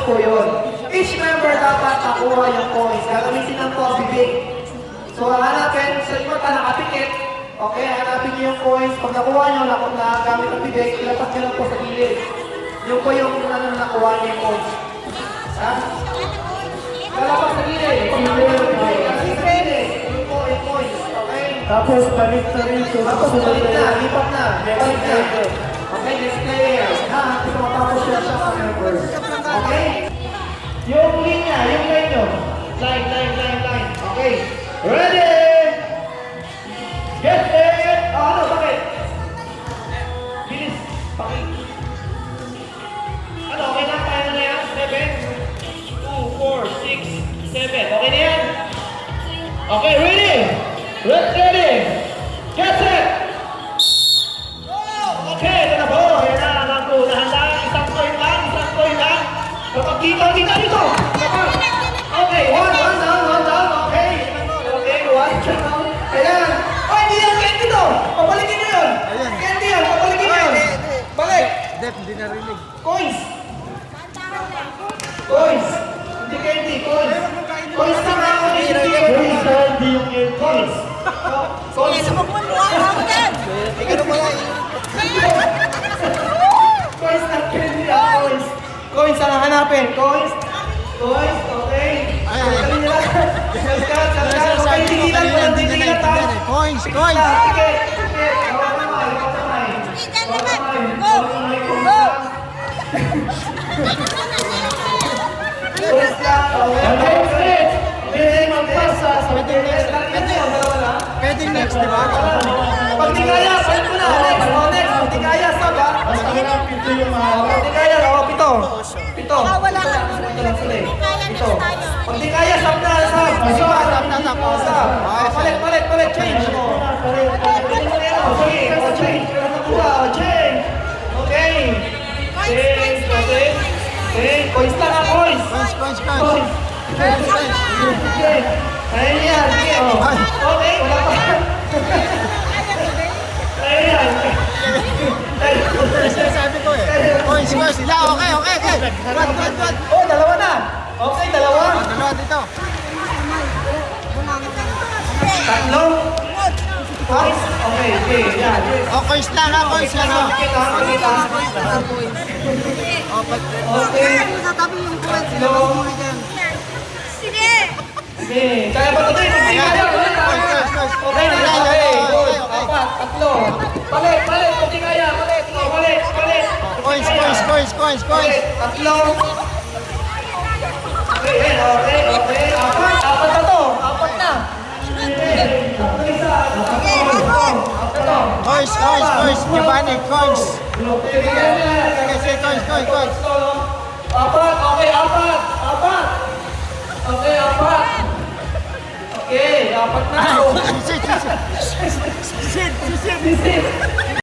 po yun. Each member dapat nakuha yung coins. Gagamitin ng po bibig. So, hanapin, sa inyo ka nakapikit. Okay, hanapin niyo yung coins. Pag nakuha nyo, gamit ang bibig, ilapas nyo lang po sa gilid. Yung po yung nakuha niyo yung coins. Ha? Lalabas sa gilid. Kasi sa gilid. Yung po yung coins. Okay? Tapos balik na rin. Tapos balik na. Lipat na. Balik na. Okay, next player. Ha? Ito matapos siya sa members. Okay? Yung linya. Yung line nyo. Line. Okay. Ready? Get it! Ano? Bakit? Bilis. Bakit? Ano? Okay na? Kaya na yan? 7, 2, 4, 6, 7. Okay na yan? Okay, ready? Ready? Get set! Okay, ito na po. Ayan na, mga po. Nahandaan. Isang coin lang. Kapag dito. Okay, one down. Okay, one down. Ayan. Ay, hindi yan. Candy to. Pabalikin nyo yun. Candy yan. Pabalikin nyo yun. Balik. Hindi narinig. Coins. Hindi candy. Coins. Coins na nga. Hindi yung coins. Coins. Coins na candy. Coins ang hanapin. Coins. Okay. Sabi nila. Okay, tigilan tayo. Coins. Ticket. Pwede next, di ba? Pag di kaya, palit mo na. Next. Pag di kaya, sab ha? Pag di kaya, pito. Pito lang sila eh. Pag di kaya, sab na. Sab. Palit. Change. Change. Okay. Coins lang ha, coins. Coins. Ayan yan. Okay, wala pa. Ayan. Sabi ko eh. Coins. Yeah, okay. What? Oh, dalawa na. Okay, dalawa. Dalawa dito. Tatlo. Coins. Okay. Yan. Oh, coins lang ha. Kita. Okay. Tatlo. Sige. Kaya ba ito? Okay. Apat. Tatlo. Palit. Kung di kaya. Palit. Coins. Tatlo. Okay. Apat na to. Apat na. Coins. Giovanni, coins. Coins. Apat. Okay, apat. Okay, apat. Okay, apat na. Sit.